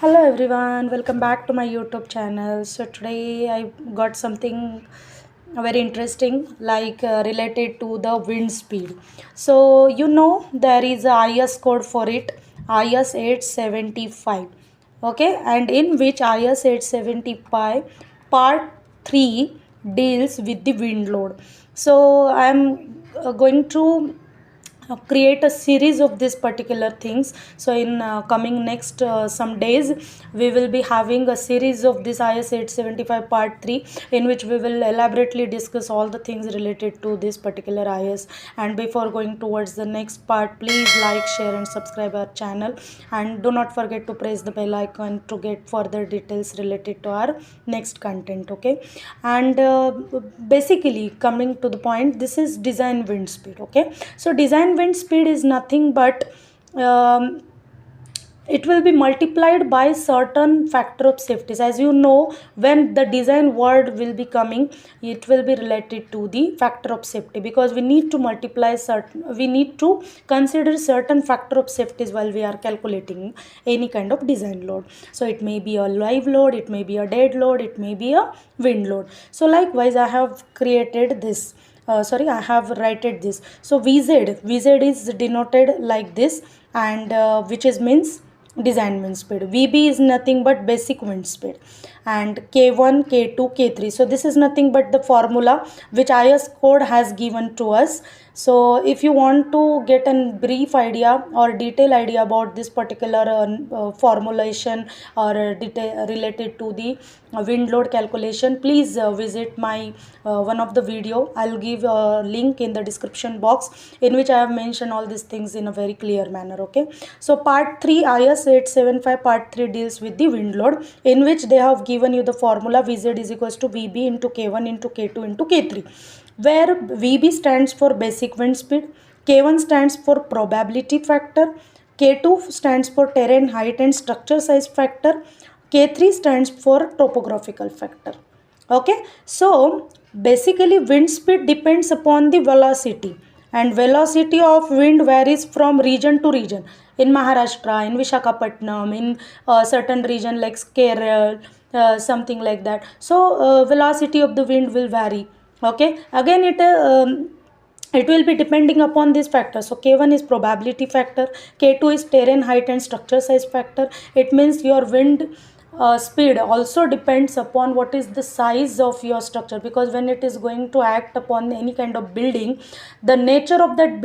Hello everyone, welcome back to my YouTube channel. So today I got something very interesting related to the wind speed. So there is a IS code for it, IS 875. Okay, and in which IS 875 part 3 deals with the wind load. So I am going to create a series of these particular things. So in coming next some days we will be having a series of this IS 875 part 3, in which we will elaborately discuss all the things related to this particular IS. And before going towards the next part, please like, share and subscribe our channel, and do not forget to press the bell icon to get further details related to our next content. Okay, and basically coming to the point, this is design wind speed. Okay, so design wind speed is nothing but um, it will be multiplied by certain factor of safeties. As you know, when the design word will be coming, it will be related to the factor of safety, because we need to consider certain factor of safeties while we are calculating any kind of design load. So it may be a live load, it may be a dead load, it may be a wind load. So likewise I have created this, I have written this. So vz is denoted like this, and which is means design wind speed. Vb is nothing but basic wind speed, and k1, k2, k3. So this is nothing but the formula which IS code has given to us. So if you want to get a brief idea or detailed idea about this particular formulation or detail related to the wind load calculation, please visit my one of the video. I'll give a link in the description box, in which I have mentioned all these things in a very clear manner. Okay, so part 3 IS 875 part 3 deals with the wind load, in which they have given you the formula Vz is equals to Vb into k1 into k2 into k3, where Vb stands for basic wind speed, k1 stands for probability factor, k2 stands for terrain height and structure size factor, k3 stands for topographical factor. Okay, so basically wind speed depends upon the velocity, and velocity of wind varies from region to region. In Maharashtra, in Vishakhapatnam, in certain region like Kerala, something like that. So velocity of the wind will vary. Okay, again it will be depending upon these factors. So k1 is probability factor, k2 is terrain height and structure size factor. It means your wind speed also depends upon what is the size of your structure, because when it is going to act upon any kind of building, the nature of that building